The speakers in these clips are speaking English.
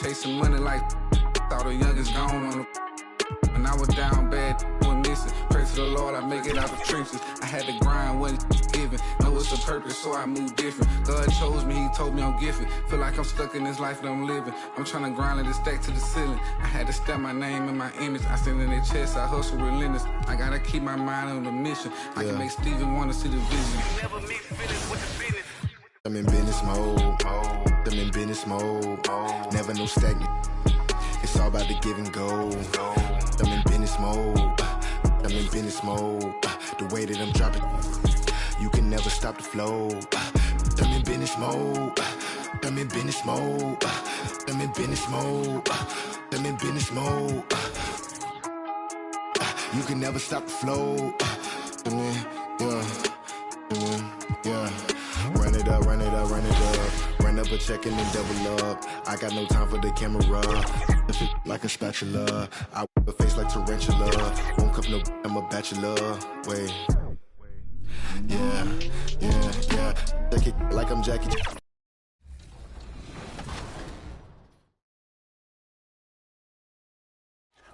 Chasing money like thought the youngest gone on the. When I was down bad, went missing. Pray to the Lord, I make it out the trenches. I had to grind, wasn't given. Know it's a purpose, so I move different. God chose me, he told me I'm gifted. Feel like I'm stuck in this life that I'm living. I'm trying to grind and stack to the ceiling. I had to step my name and my image. I stand in their chest, I hustle relentless. I gotta keep my mind on the mission. I can make Steven want to see the vision. I'm in business mode. I'm in business mode. Never no stagnant. It's all about the give and go. I'm in business mode. I'm in business mode. The way that I'm dropping, you can never stop the flow. I'm in business mode. I'm in business mode. I'm in business mode. I'm in business mode. You can never stop the flow. Yeah. Run it up, run it up, run it up. Run up a check and then double up. I got no time for the camera. Like a spatula. I whip a face like tarantula. Won't cuff no, I'm a bachelor. Wait. Yeah. Check it like I'm Jackie.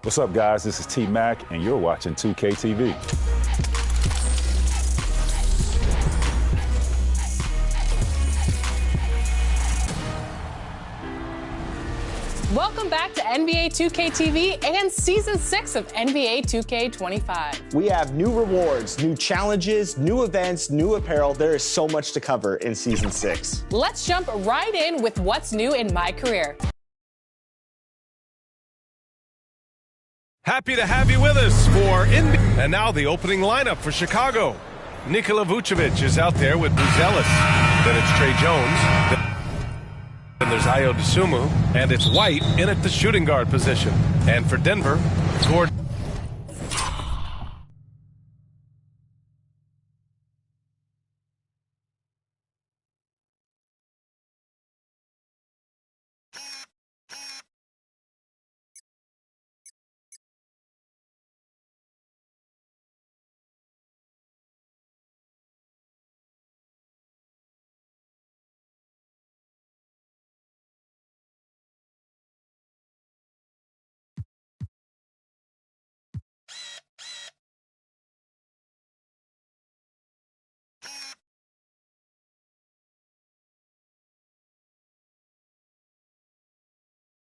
What's up, guys? This is T-Mac, and you're watching 2K TV. Welcome back to NBA 2K TV and Season 6 of NBA 2K25. We have new rewards, new challenges, new events, new apparel. There is so much to cover in Season 6. Let's jump right in with what's new in my career. Happy to have you with us for NBA. And now the opening lineup for Chicago. Nikola Vucevic is out there with Buzelis. Then it's Trey Jones. Then there's Ayo Dosunmu. And it's White in at the shooting guard position. And for Denver, Gordon.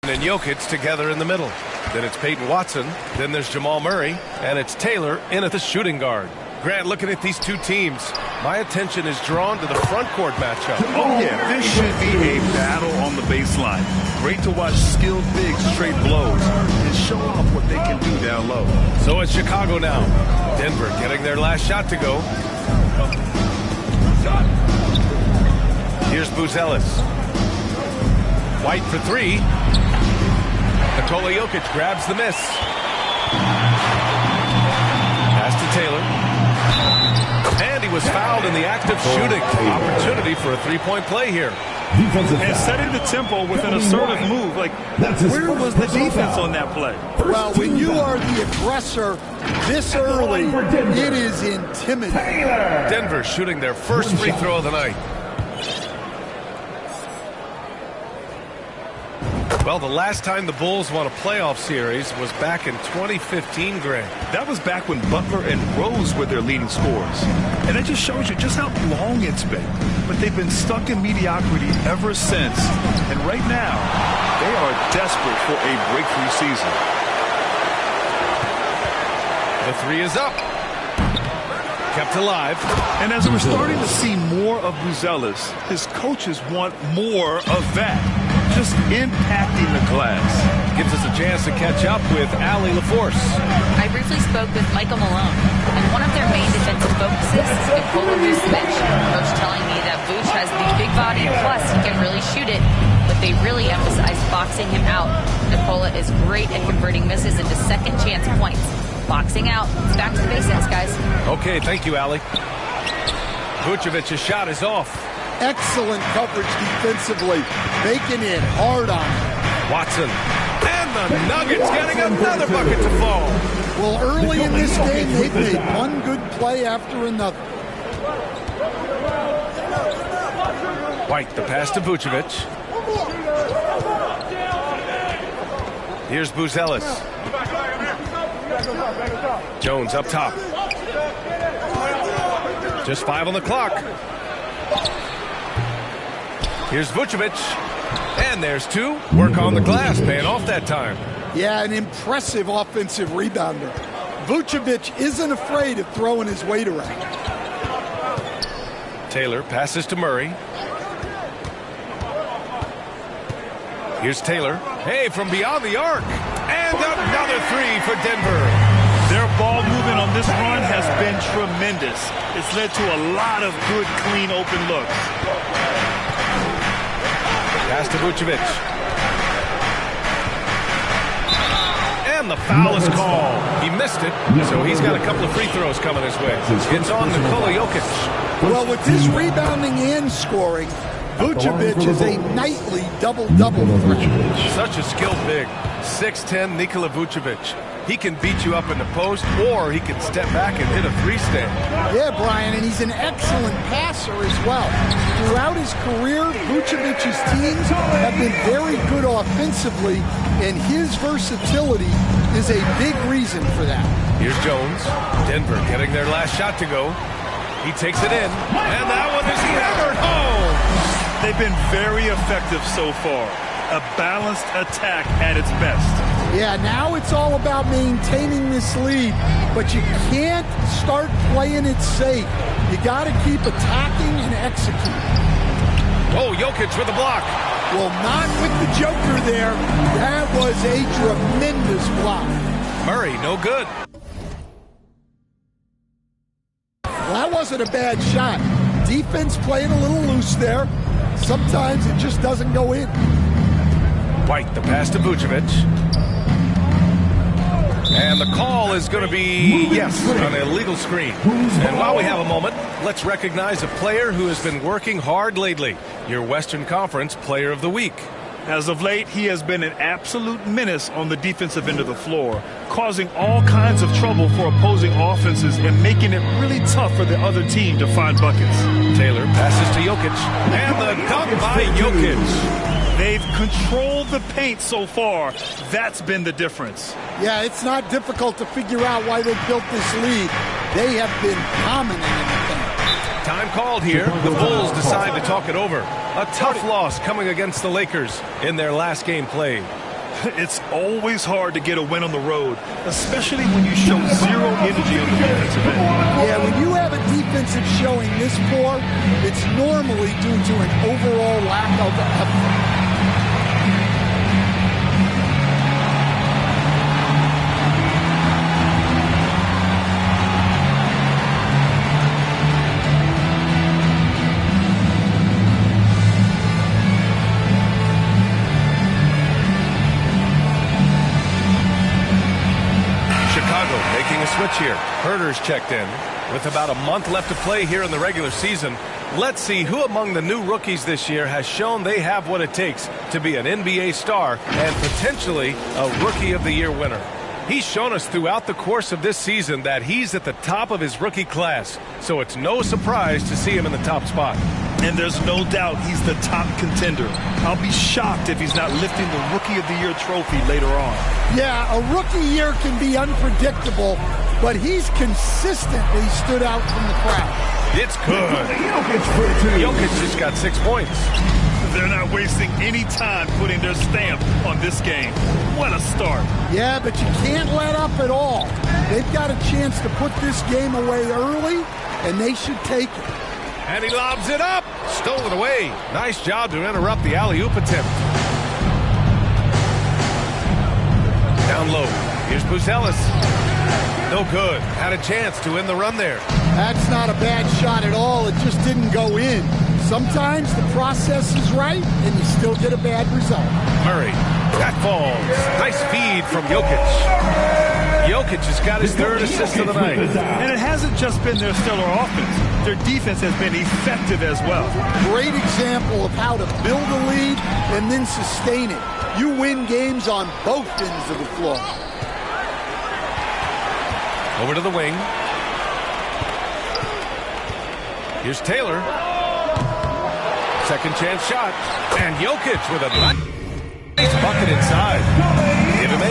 And Jokic together in the middle. Then it's Peyton Watson. Then there's Jamal Murray. And it's Taylor in at the shooting guard. Grant, looking at these two teams, my attention is drawn to the front court matchup. Oh, yeah, this should be a battle on the baseline. Great to watch skilled bigs trade blows and show off what they can do down low. So it's Chicago now. Denver getting their last shot to go. Here's Buzelis. White for three. Nikola Jokic grabs the miss. Pass to Taylor. And he was fouled in the act of shooting. Opportunity for a three-point play here. And setting the tempo with an assertive move. Like, where was the defense on that play? Well, when you are the aggressor this early, it is intimidating. Denver shooting their first free throw of the night. Well, the last time the Bulls won a playoff series was back in 2015, Grant. That was back when Butler and Rose were their leading scorers. And it just shows you just how long it's been. But they've been stuck in mediocrity ever since. And right now, they are desperate for a breakthrough season. The three is up. Kept alive. And as we're starting to see more of Buzelis, his coaches want more of that. Just impacting the glass. Gives us a chance to catch up with Allie LaForce. I briefly spoke with Michael Malone, and one of their main defensive focuses is Nikola Vucevic. Coach telling me that Vuce has the big body, plus he can really shoot it, but they really emphasize boxing him out. Nikola is great at converting misses into second chance points. Boxing out. It's back to the basics, guys. Okay, thank you, Allie. Vucevic's shot is off. Excellent coverage defensively. Making it hard on him. Watson. And the Nuggets getting another bucket to fall. Well, early in this game, they've made one good play after another. White, the pass to Vucevic. Here's Buzelis. Jones up top. Just 5 on the clock. Here's Vucevic. And there's 2. Work on the glass, paying off that time. Yeah, an impressive offensive rebounder. Vucevic isn't afraid of throwing his weight around. Taylor passes to Murray. Here's Taylor. Hey, from beyond the arc. And another 3 for Denver. Their ball movement on this run has been tremendous. It's led to a lot of good, clean, open looks. Pass to Vucevic. And the foul is called. He missed it, so he's got a couple of free throws coming his way. It's on Nikola Jokic. Well, with this rebounding and scoring, Vucevic is a nightly double-double threat. Such a skilled big. 6'10" Nikola Vucevic. He can beat you up in the post, or he can step back and hit a 3-stand. Yeah, Brian, and he's an excellent passer as well. Throughout his career, Vucevic's teams have been very good offensively, and his versatility is a big reason for that. Here's Jones. Denver getting their last shot to go. He takes it in, and that one is hammered home. They've been very effective so far. A balanced attack at its best. Yeah, now it's all about maintaining this lead, but you can't start playing it safe. You got to keep attacking and executing. Oh, Jokic with the block. Well, not with the Joker there. That was a tremendous block. Murray, no good. Well, that wasn't a bad shot. Defense playing a little loose there. Sometimes it just doesn't go in. White, the pass to Vucevic. And the call is going to be, yes, an illegal screen. And while we have a moment, let's recognize a player who has been working hard lately. Your Western Conference Player of the Week. As of late, he has been an absolute menace on the defensive end of the floor, causing all kinds of trouble for opposing offenses and making it really tough for the other team to find buckets. Taylor passes to Jokic. And the dunk by Jokic. They've controlled the paint so far. That's been the difference. Yeah, it's not difficult to figure out why they built this lead. They have been dominant in the paint. Time called here. The Bulls decide to talk it over. A tough loss coming against the Lakers in their last game played. It's always hard to get a win on the road, especially when you show zero energy on the defensive end. Yeah, when you have a defensive showing this poor, it's normally due to an overall lack of effort. Switch here. Herter's checked in. With about a month left to play here in the regular season, let's see who among the new rookies this year has shown they have what it takes to be an NBA star and potentially a Rookie of the Year winner. He's shown us throughout the course of this season that he's at the top of his rookie class, so it's no surprise to see him in the top spot. And there's no doubt he's the top contender. I'll be shocked if he's not lifting the Rookie of the Year trophy later on. Yeah, a rookie year can be unpredictable, but he's consistently stood out from the crowd. It's good. Jokic just got 6 points. They're not wasting any time putting their stamp on this game. What a start. Yeah, but you can't let up at all. They've got a chance to put this game away early, and they should take it. And he lobs it up. Stolen away. Nice job to interrupt the alley-oop attempt. Down low. Here's Buzelis. No good. Had a chance to end the run there. That's not a bad shot at all. It just didn't go in. Sometimes the process is right, and you still get a bad result. Murray. That falls. Nice feed from Jokic. Jokic has got his third assist of the night. And it hasn't just been their stellar offense. Their defense has been effective as well. Great example of how to build a lead and then sustain it. You win games on both ends of the floor. Over to the wing. Here's Taylor. Second chance shot. And Jokic with a nice bucket inside. Give him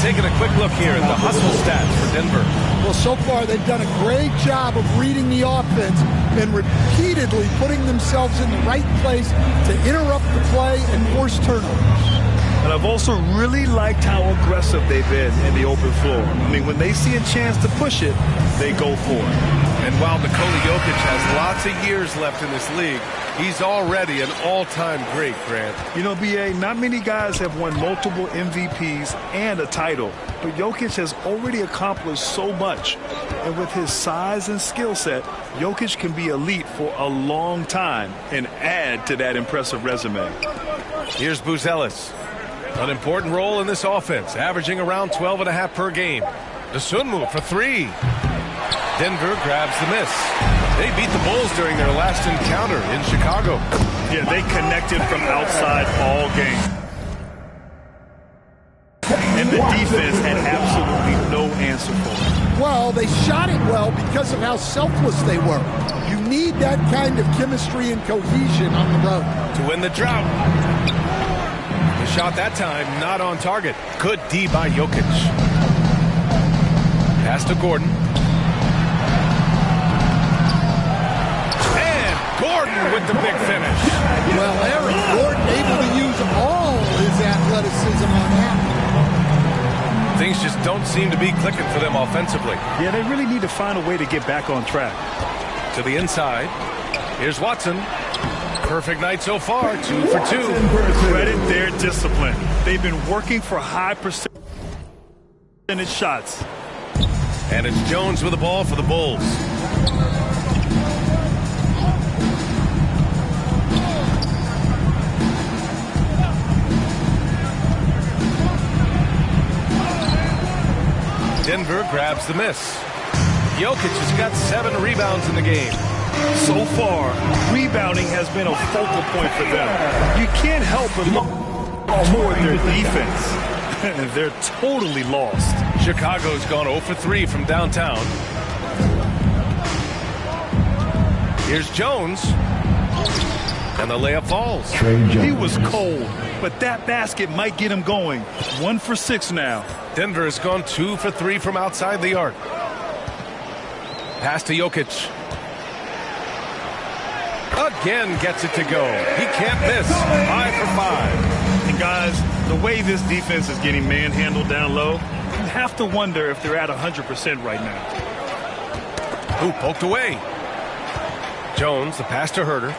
taking a quick look here at the hustle stats for Denver. Well, so far they've done a great job of reading the offense and repeatedly putting themselves in the right place to interrupt the play and force turnovers. And I've also really liked how aggressive they've been in the open floor. I mean, when they see a chance to push it, they go for it. And while Nikola Jokic has lots of years left in this league, he's already an all-time great, Grant. You know, B.A., not many guys have won multiple MVPs and a title, but Jokic has already accomplished so much. And with his size and skill set, Jokic can be elite for a long time and add to that impressive resume. Here's Buzelis. An important role in this offense, averaging around 12.5 per game. Dosunmu for three. Denver grabs the miss. They beat the Bulls during their last encounter in Chicago. Yeah, they connected from outside all game. And the defense had absolutely no answer for it. Well, they shot it well because of how selfless they were. You need that kind of chemistry and cohesion on the road. To win the drought. The shot that time not on target. Good D by Jokic. Pass to Gordon. Gordon with the big finish. Well, Eric Gordon able to use all his athleticism on that. Things just don't seem to be clicking for them offensively. Yeah, they really need to find a way to get back on track. To the inside. Here's Watson. Perfect night so far, 2 for 2. Credit their discipline. They've been working for high percentage shots. And it's Jones with the ball for the Bulls. Denver grabs the miss. Jokic has got 7 rebounds in the game. So far, rebounding has been a focal point for them. You can't help but look toward their defense. They're totally lost. Chicago's gone 0 for 3 from downtown. Here's Jones. And the layup falls. He was cold, but that basket might get him going. 1 for 6 now. Denver has gone 2 for 3 from outside the arc. Pass to Jokic. Again gets it to go. He can't miss. 5 for 5. And guys, the way this defense is getting manhandled down low, you have to wonder if they're at 100% right now. Who poked away? Jones, the pass to Herter.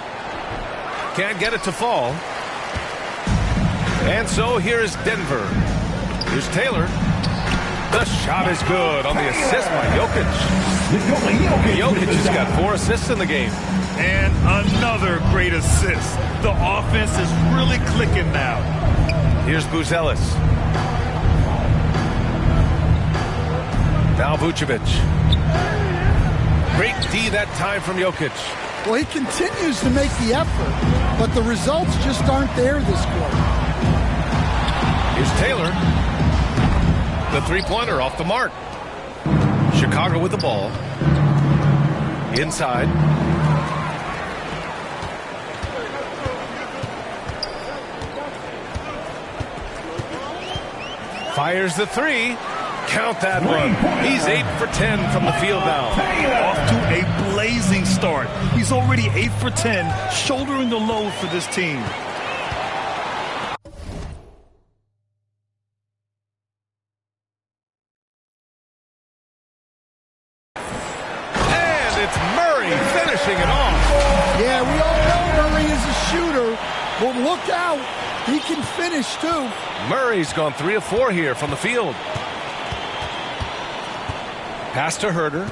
Can't get it to fall. And so here is Denver. Here's Taylor. The shot is good on the assist by Jokic. Jokic has got 4 assists in the game. And another great assist. The offense is really clicking now. Here's Buzelis. Now Vucevic. Great D that time from Jokic. Well, he continues to make the effort, but the results just aren't there this quarter. Here's Taylor. The three-pointer off the mark. Chicago with the ball. Inside. Fires the three. Count that one. He's 8 for 10 from the field now. Off to a blazing start. He's already 8 for 10, shouldering the load for this team. And it's Murray finishing it off. Yeah, we all know Murray is a shooter, but look out. He can finish, too. Murray's gone 3 of 4 here from the field. Pass to Herter.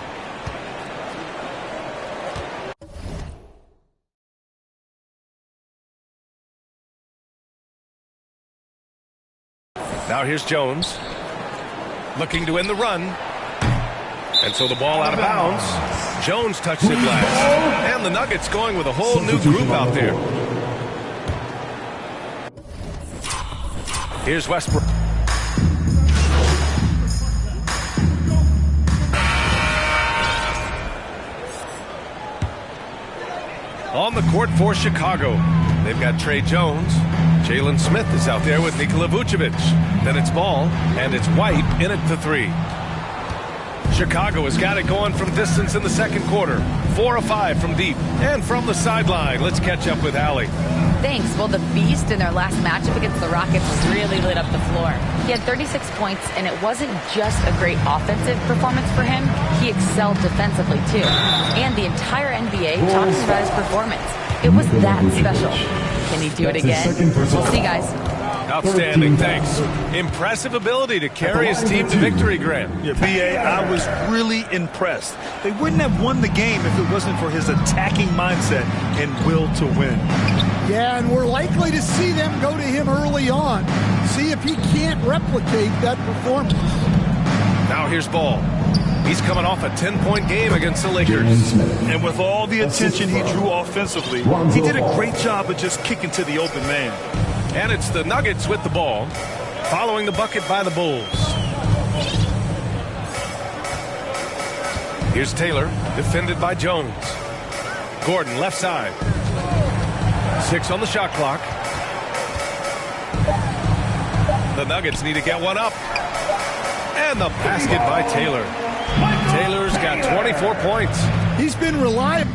Now here's Jones. Looking to end the run. And so the ball out of bounds. Jones touches it last. And the Nuggets going with a whole new group out there. Here's Westbrook. On the court for Chicago, they've got Trey Jones, Jalen Smith is out there with Nikola Vucevic. Then it's Ball, and it's White in at the 3. Chicago has got it going from distance in the second quarter. 4 of 5 from deep and from the sideline. Let's catch up with Allie. Thanks. Well, the Beast in their last matchup against the Rockets really lit up the floor. He had 36 points, and it wasn't just a great offensive performance for him. He excelled defensively, too. And the entire NBA talks about his performance. It was that special. Can he do it again? We'll see, guys. Outstanding, thanks. Impressive ability to carry his team to victory, Grant. Yeah, B.A., I was really impressed. They wouldn't have won the game if it wasn't for his attacking mindset and will to win. Yeah, and we're likely to see them go to him early on. See if he can't replicate that performance. Now here's Ball. He's coming off a 10-point game against the Lakers. And with all the attention he drew offensively, he did a great job of just kicking to the open man. And it's the Nuggets with the ball, following the bucket by the Bulls. Here's Taylor, defended by Jones. Gordon, left side. 6 on the shot clock. The Nuggets need to get one up. And the basket by Taylor. Taylor's got 24 points. He's been reliable.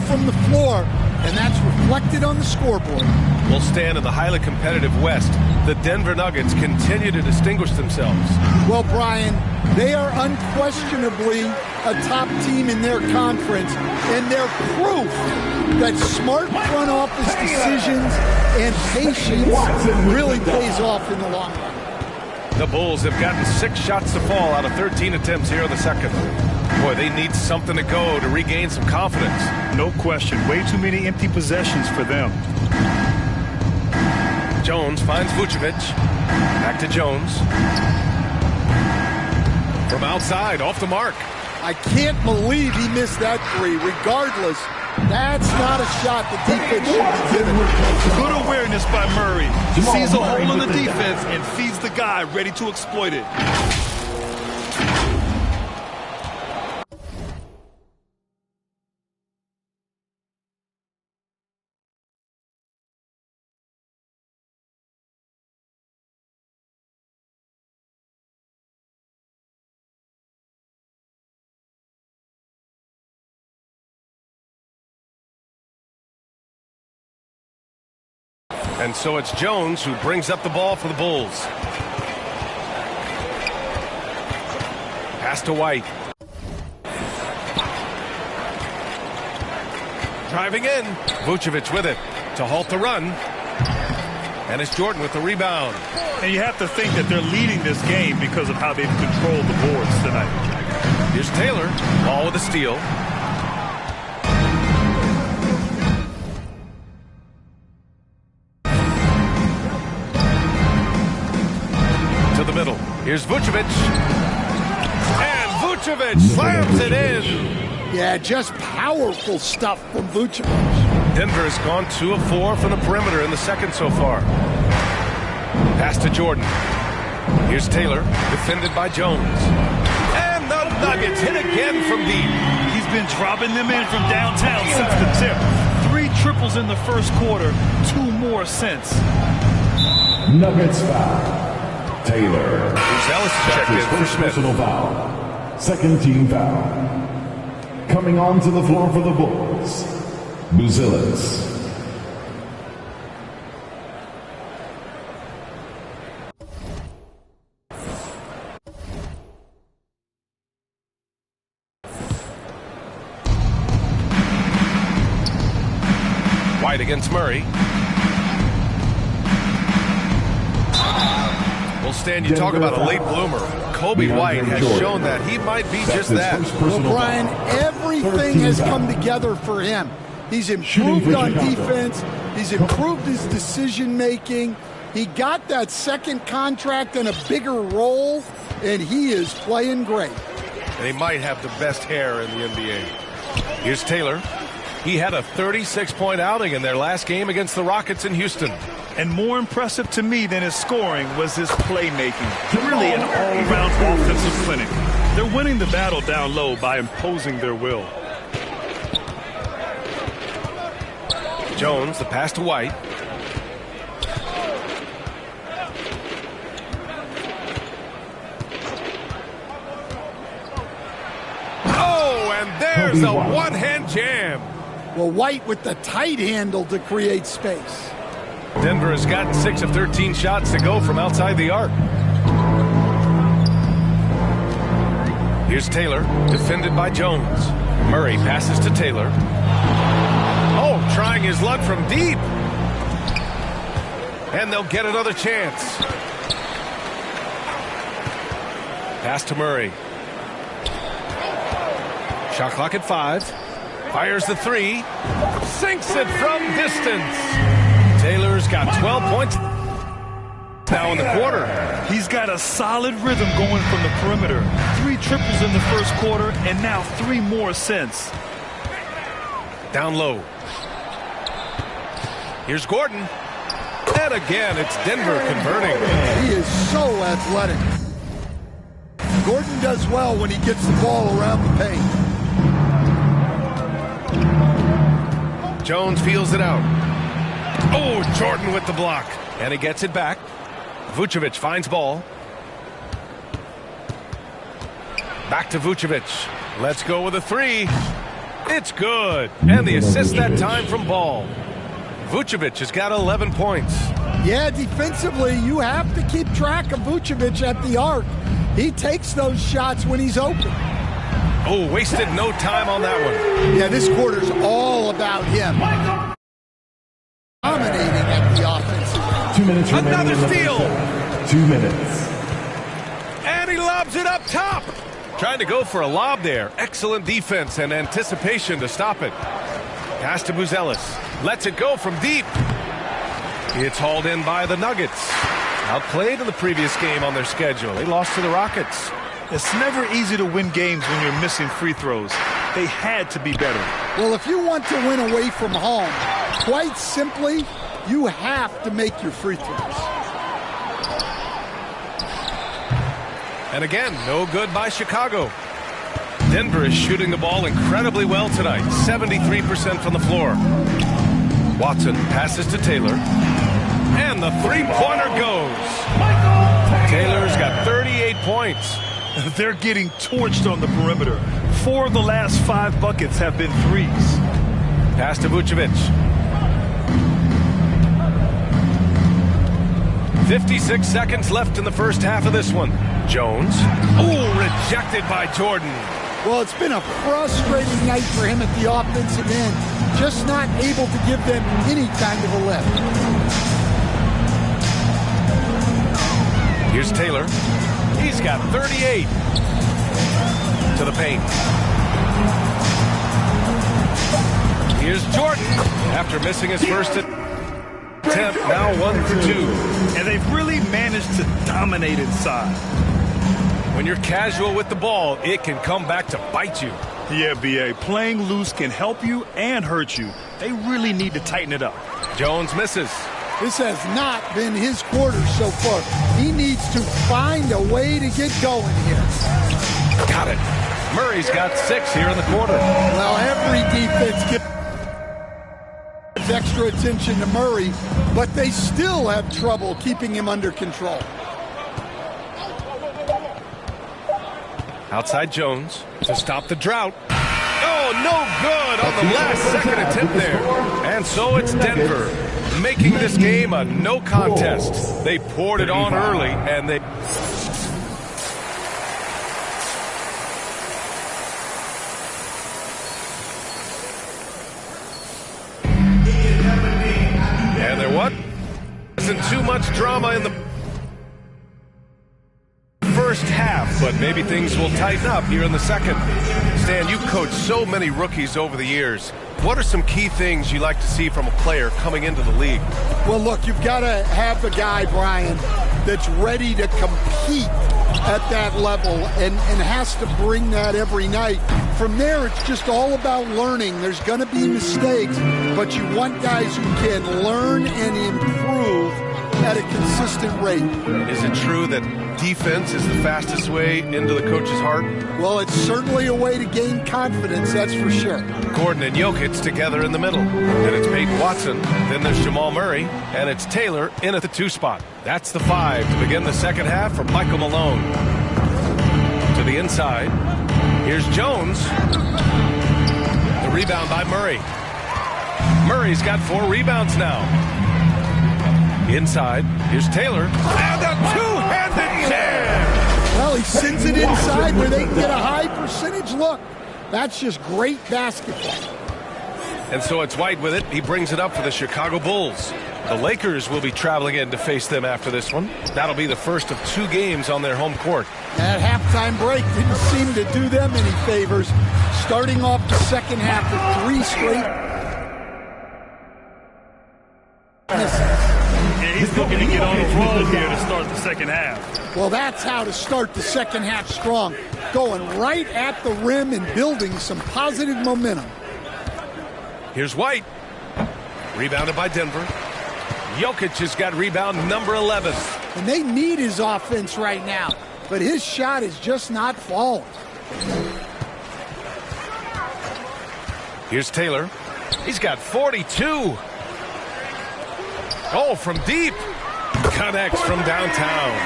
From the floor, and that's reflected on the scoreboard. Will stand in the highly competitive West. The Denver Nuggets continue to distinguish themselves. Well, Brian, they are unquestionably a top team in their conference, and they're proof that smart front office decisions and patience really pays off in the long run. The Bulls have gotten 6 shots to fall out of 13 attempts here in the second. Boy, they need something to go to regain some confidence. No question. Way too many empty possessions for them. Jones finds Vucevic. Back to Jones. From outside, off the mark. I can't believe he missed that 3. Regardless, that's not a shot the defense should be giving. Good awareness by Murray. He sees a hole in the defense and feeds the guy ready to exploit it. And so it's Jones who brings up the ball for the Bulls. Pass to White. Driving in. Vucevic with it to halt the run. And it's Jordan with the rebound. And you have to think that they're leading this game because of how they've controlled the boards tonight. Here's Taylor. Ball with a steal. To the middle. Here's Vucevic. And Vucevic slams it in. Yeah, just powerful stuff from Vucevic. Denver has gone 2 of 4 from the perimeter in the second so far. Pass to Jordan. Here's Taylor, defended by Jones. And the Nuggets hit again from deep. He's been dropping them in from downtown since the tip. 3 triples in the first quarter, 2 more since. Nuggets foul. Taylor. Ellis checked in for Smith. Personal foul. Second team foul. Coming onto the floor for the Bulls, Buzelis. White against Murray. Well, Stan, you talk about a late bloomer. Kobe White has shown that he might be just that. Well, Brian, everything has come together for him. He's improved on defense. He's improved his decision-making. He got that second contract and a bigger role, and he is playing great. And he might have the best hair in the NBA. Here's Taylor. He had a 36-point outing in their last game against the Rockets in Houston. And more impressive to me than his scoring was his playmaking. Really an all-around offensive clinic. They're winning the battle down low by imposing their will. Jones, the pass to White. Oh, and there's a one-hand jam. Well, White with the tight handle to create space. Denver has gotten 6 of 13 shots to go from outside the arc. Here's Taylor, defended by Jones. Murray passes to Taylor. Oh, trying his luck from deep. And they'll get another chance. Pass to Murray. Shot clock at 5. Fires the 3. Sinks it from distance. Taylor's got 12 points now in the quarter. He's got a solid rhythm going from the perimeter. 3 triples in the first quarter, and now 3 more since. Down low. Here's Gordon. And again, it's Denver converting. He is so athletic. Gordon does well when he gets the ball around the paint. Jones feels it out. Oh, Jordan with the block. And he gets it back. Vucevic finds ball. Back to Vucevic. Let's go with a 3. It's good. And the assist that time from Ball. Vucevic has got 11 points. Yeah, defensively, you have to keep track of Vucevic at the arc. He takes those shots when he's open. Oh, wasted no time on that one. Yeah, this quarter's all about him. Dominating at the offensive end. 2 minutes remaining. Another steal. 2 minutes. And he lobs it up top. Trying to go for a lob there. Excellent defense and anticipation to stop it. Pass to Buzelis. Lets it go from deep. It's hauled in by the Nuggets. Outplayed in the previous game on their schedule. They lost to the Rockets. It's never easy to win games when you're missing free throws. They had to be better. Well, if you want to win away from home, quite simply, you have to make your free throws. And again, no good by Chicago. Denver is shooting the ball incredibly well tonight. 73% from the floor. Watson passes to Taylor. And the three-pointer goes. Taylor's got 38 points. They're getting torched on the perimeter. 4 of the last 5 buckets have been threes. Pass to Vucevic. 56 seconds left in the first half of this one. Jones. Oh, rejected by Jordan. Well, it's been a frustrating night for him at the offensive end. Just not able to give them any kind of a lift. Here's Taylor. He's got 38. To the paint. Here's Jordan. After missing his first attempt, now 1 for 2. And they've really managed to dominate inside. When you're casual with the ball, it can come back to bite you. Yeah, B.A. Playing loose can help you and hurt you. They really need to tighten it up. Jones misses. This has not been his quarter so far. He needs to find a way to get going here. Got it. Murray's got 6 here in the quarter. Well, every defense gives extra attention to Murray, but they still have trouble keeping him under control. Outside Jones to stop the drought. Oh, no good on the last second attempt there. And so it's Denver making this game a no contest. They poured it on early, and they... too much drama in the first half, but maybe things will tighten up here in the second. Stan, you've coached so many rookies over the years. What are some key things you like to see from a player coming into the league? Well, look, you've got to have a guy, Brian, that's ready to compete at that level and has to bring that every night. From there, it's just all about learning. There's going to be mistakes, but you want guys who can learn and improve at a consistent rate. Is it true that defense is the fastest way into the coach's heart? Well, it's certainly a way to gain confidence, that's for sure. Gordon and Jokic together in the middle. Then it's Peyton Watson. Then there's Jamal Murray. And it's Taylor in at the 2 spot. That's the 5 to begin the second half for Michael Malone. To the inside. Here's Jones. The rebound by Murray. Murray's got 4 rebounds now. Inside, here's Taylor, and a two-handed jam! Well, he sends it inside where they can get a high percentage look. That's just great basketball. And so it's White with it. He brings it up for the Chicago Bulls. The Lakers will be traveling in to face them after this one. That'll be the first of 2 games on their home court. That halftime break didn't seem to do them any favors. Starting off the second half with 3 straight misses. He's looking to get on the roll here to start the second half. Well, that's how to start the second half strong. Going right at the rim and building some positive momentum. Here's White. Rebounded by Denver. Jokic has got rebound number 11. And they need his offense right now, but his shot is just not falling. Here's Taylor. He's got 42. Oh, from deep. Connects from downtown.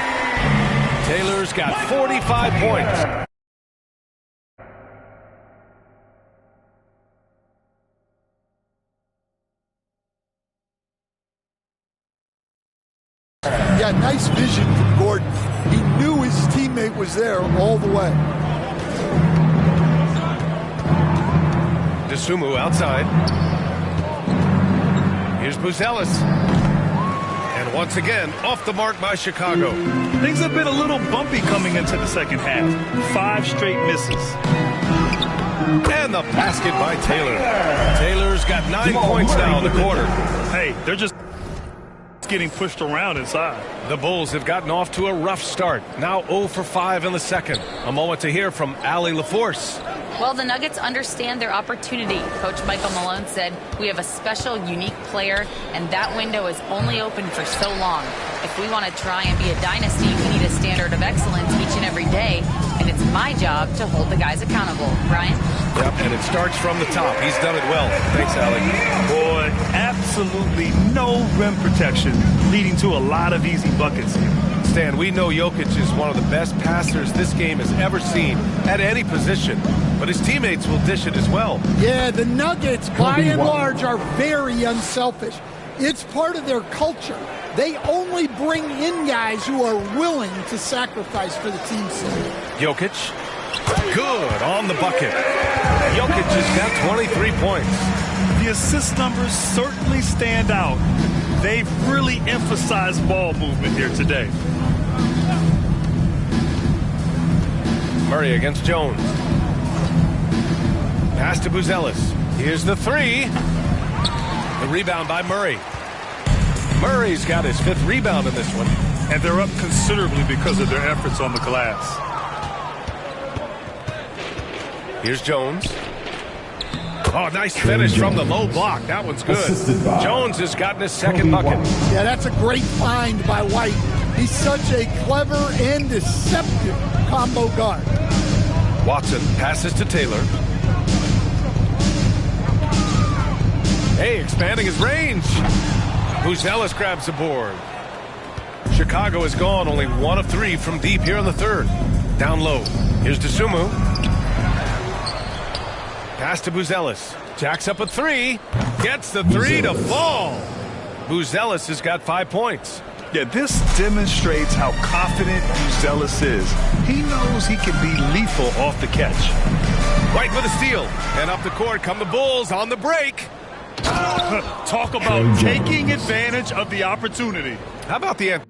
Taylor's got 45 points. Yeah, nice vision from Gordon. He knew his teammate was there all the way. DeSumo outside. Here's Buzelis. And once again, off the mark by Chicago. Things have been a little bumpy coming into the second half. 5 straight misses. And the basket by Taylor. Taylor's got 9 points now in the quarter. Hey, they're just getting pushed around inside. The Bulls have gotten off to a rough start. Now 0 for 5 in the second. A moment to hear from Allie LaForce. Well, the Nuggets understand their opportunity. Coach Michael Malone said, we have a special, unique player, and that window is only open for so long. If we want to try and be a dynasty, we need a standard of excellence each and every day, and it's my job to hold the guys accountable. Brian? Yep, and it starts from the top. He's done it well. Thanks, Allie. Boy, absolutely no rim protection, leading to a lot of easy buckets here. Stan, we know Jokic is one of the best passers this game has ever seen at any position, but his teammates will dish it as well. Yeah, the Nuggets, by and large, are very unselfish. It's part of their culture. They only bring in guys who are willing to sacrifice for the team's sake. Jokic, good on the bucket. Jokic has got 23 points. The assist numbers certainly stand out. They've really emphasized ball movement here today. Murray against Jones. Pass to Buzelis. Here's the 3. The rebound by Murray. Murray's got his 5th rebound in this one. And they're up considerably because of their efforts on the glass. Here's Jones. Oh, nice finish from the low block. That one's good. Jones has gotten his 2nd bucket. Yeah, that's a great find by White. He's such a clever and deceptive combo guard. Watson passes to Taylor. Hey, expanding his range. Buzelis grabs the board. Chicago is gone, only 1 of 3 from deep here in the 3rd. Down low. Here's DeSumo. Pass to Buzelis. Jacks up a 3. Gets the 3 to fall. Buzelis has got 5 points. Yeah, this demonstrates how confident Buzelis is. He knows he can be lethal off the catch. White with a steal. And up the court come the Bulls on the break. Talk about taking advantage of the opportunity. How about the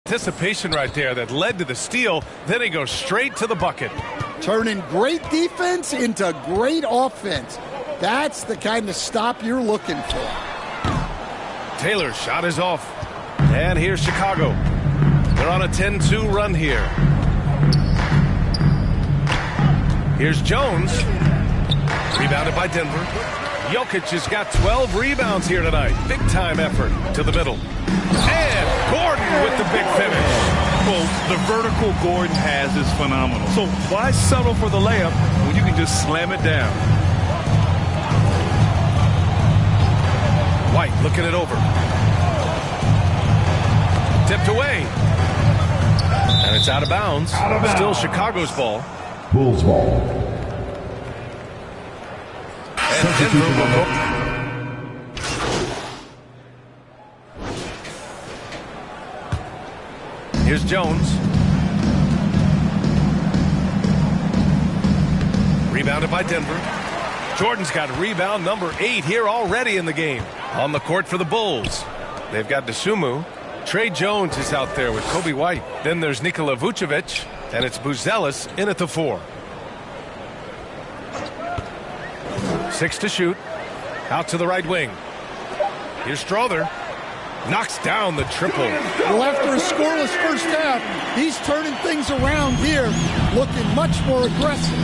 anticipation right there that led to the steal? Then he goes straight to the bucket. Turning great defense into great offense. That's the kind of stop you're looking for. Taylor's shot is off. And here's Chicago. They're on a 10-2 run here. Here's Jones. Rebounded by Denver. Jokic has got 12 rebounds here tonight. Big time effort to the middle. And Gordon with the big finish. Well, the vertical Gordon has is phenomenal. So why settle for the layup when you can just slam it down? White looking it over. Tipped away. And it's out of bounds. Still Chicago's ball. Bulls ball. And Denver will go. Here's Jones. Rebounded by Denver. Jordan's got rebound number 8 here already in the game. On the court for the Bulls. They've got Dosunmu. Trey Jones is out there with Kobe White. Then there's Nikola Vucevic. And it's Buzelis in at the 4. 6 to shoot. Out to the right wing. Here's Strother. Knocks down the triple. Well, after a scoreless first half, he's turning things around here, looking much more aggressive.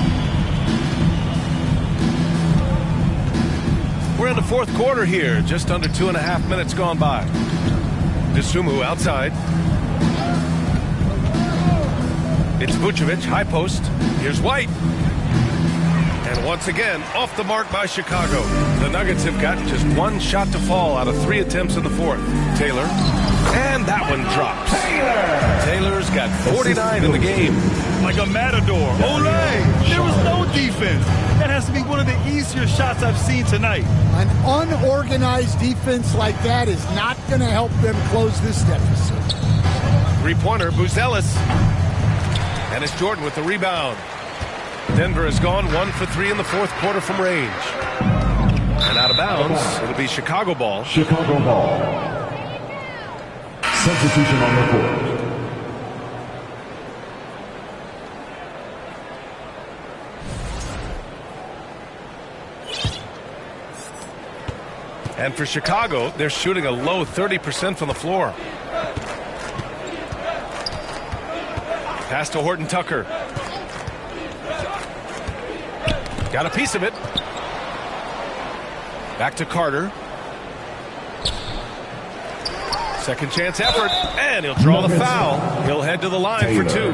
We're in the fourth quarter here. Just under 2.5 minutes gone by. Dosunmu outside. It's Vucevic, high post. Here's White. And once again, off the mark by Chicago. The Nuggets have got just one shot to fall out of 3 attempts in the fourth. Taylor. And that one drops. Taylor's got 49 in the game. Like a matador. Olay! There was no defense. That has to be one of the easier shots I've seen tonight. An unorganized defense like that is not going to help them close this deficit. Three-pointer, Buzelis. And it's Jordan with the rebound. Denver has gone 1 for 3 in the fourth quarter from range. And out of bounds, it'll be Chicago ball. Chicago ball. Substitution on the court. And for Chicago, they're shooting a low 30% from the floor. Pass to Horton Tucker. Got a piece of it. Back to Carter. Second chance effort. And he'll draw the foul. He'll head to the line for 2.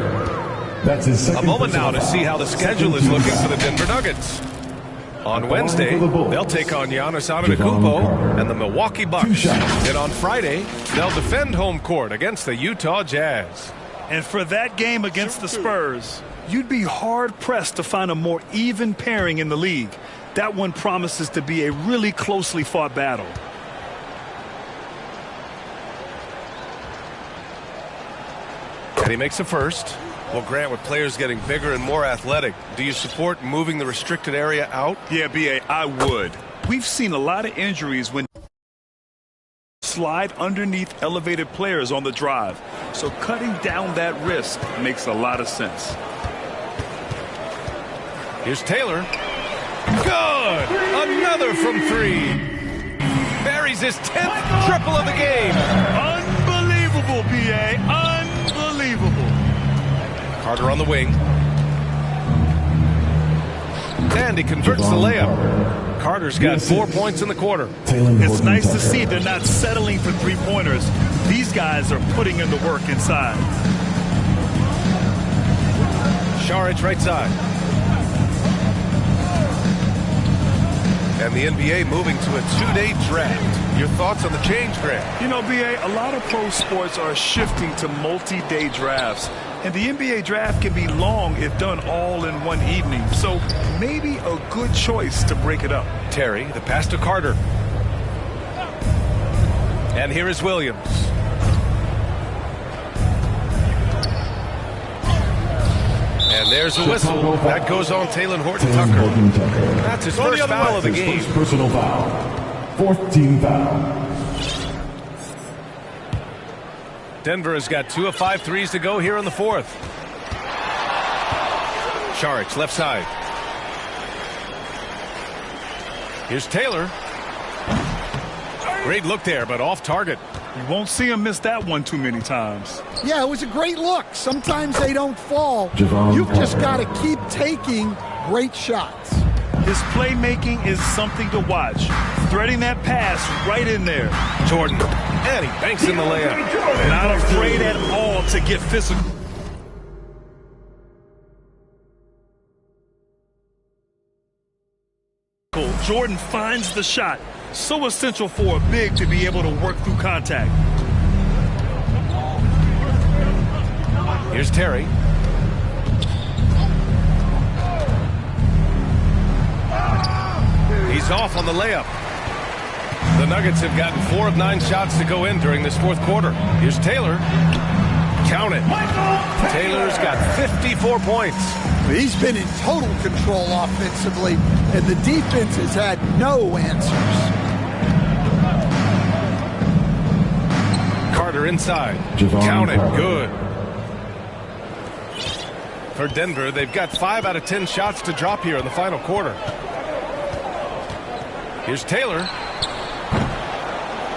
That's his second. A moment now to see how the schedule is looking for the Denver Nuggets. On Wednesday, they'll take on Giannis Antetokounmpo and the Milwaukee Bucks. Then on Friday, they'll defend home court against the Utah Jazz. And for that game against the Spurs, you'd be hard-pressed to find a more even pairing in the league. That one promises to be a really closely fought battle. And he makes a first. Well, Grant, with players getting bigger and more athletic, do you support moving the restricted area out? Yeah, B.A., I would. We've seen a lot of injuries when slide underneath elevated players on the drive. So cutting down that risk makes a lot of sense. Here's Taylor. Good! Another from 3. Buries his 10th triple of the game. Unbelievable, B.A. Unbelievable. Carter on the wing. And he converts the layup. Carter's got 4 points in the quarter. It's nice to see they're not settling for three-pointers. These guys are putting in the work inside. Saric right side. And the NBA moving to a 2-day draft. Your thoughts on the change, Grant? You know, B.A., a lot of pro sports are shifting to multi-day drafts. And the NBA draft can be long if done all in one evening. So maybe a good choice to break it up. Terry, the pass to Carter. And here is Williams. And there's a whistle. That goes on Taylor Horton-Tucker. That's his first foul of the game. First personal foul. Fourth team foul. Denver has got 2 of 5 threes to go here in the fourth. Saric, left side. Here's Taylor. Great look there, but off target. You won't see him miss that one too many times. Yeah, it was a great look. Sometimes they don't fall. You've just got to keep taking great shots. His playmaking is something to watch. Threading that pass right in there. Jordan. And he banks in the layup. Not afraid at all to get physical. Jordan finds the shot. So essential for a big to be able to work through contact. Here's Terry. He's off on the layup. The Nuggets have gotten 4 of 9 shots to go in during this fourth quarter. Here's Taylor. Count it. Taylor's got 54 points. He's been in total control offensively, and the defense has had no answers. Carter inside. Count it. Good. For Denver, they've got 5 out of 10 shots to drop here in the final quarter. Here's Taylor.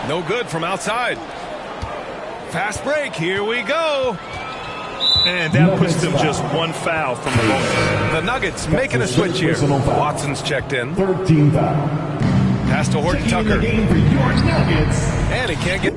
No good from outside. Fast break. Here we go. And that puts them just 1 foul from the moment. The Nuggets making a switch here. Watson's checked in. 13 foul. Pass to Horton-Tucker. And he can't get...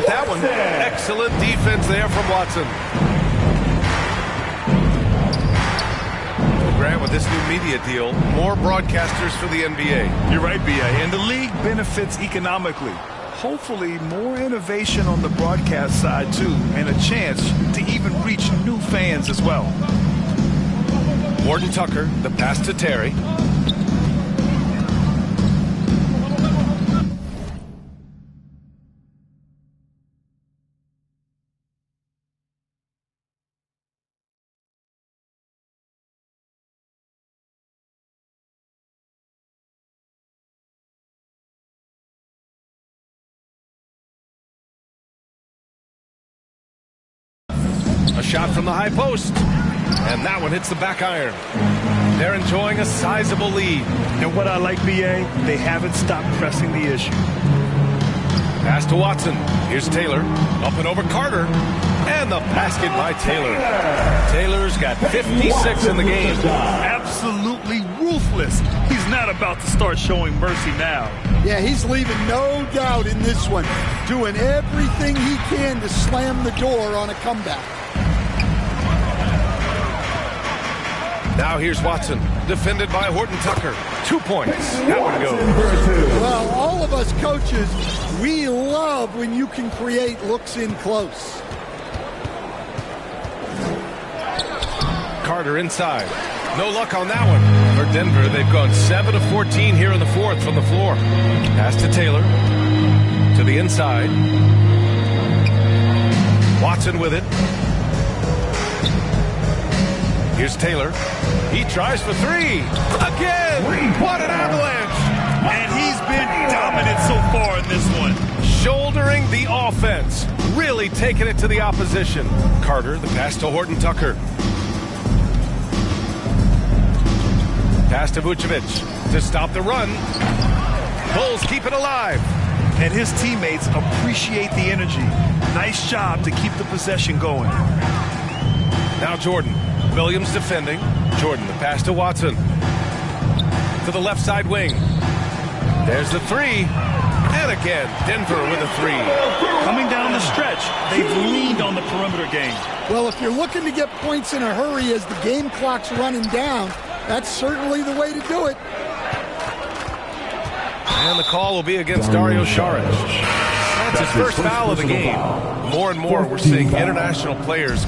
That one, excellent defense there from Watson. Grant, with this new media deal, more broadcasters for the NBA. You're right, B.A. And the league benefits economically. Hopefully, more innovation on the broadcast side, too, and a chance to even reach new fans as well. Horton-Tucker, the pass to Terry. A shot from the high post. And that one hits the back iron. They're enjoying a sizable lead. And what I like, B.A., they haven't stopped pressing the issue. Pass to Watson. Here's Taylor. Up and over Carter. And the basket by Taylor. Taylor's got 56 in the game. Absolutely ruthless. He's not about to start showing mercy now. Yeah, he's leaving no doubt in this one. Doing everything he can to slam the door on a comeback. Now here's Watson, defended by Horton-Tucker. 2 points. That one goes. Well, all of us coaches, we love when you can create looks in close. Carter inside. No luck on that one. For Denver, they've gone 7 of 14 here in the fourth from the floor. Pass to Taylor. To the inside. Watson with it. Here's Taylor. He tries for 3. Again! What an avalanche! And he's been dominant so far in this one. Shouldering the offense. Really taking it to the opposition. Carter, the pass to Horton-Tucker. Pass to Vucevic to stop the run. Bulls keep it alive. And his teammates appreciate the energy. Nice job to keep the possession going. Now Jordan. Williams defending. Jordan, the pass to Watson. To the left side wing. There's the three. And again, Denver with a three. Coming down the stretch, they've leaned on the perimeter game. Well, if you're looking to get points in a hurry as the game clock's running down, that's certainly the way to do it. And the call will be against Dario Saric. That's his first foul of the game. More and more, we're seeing international players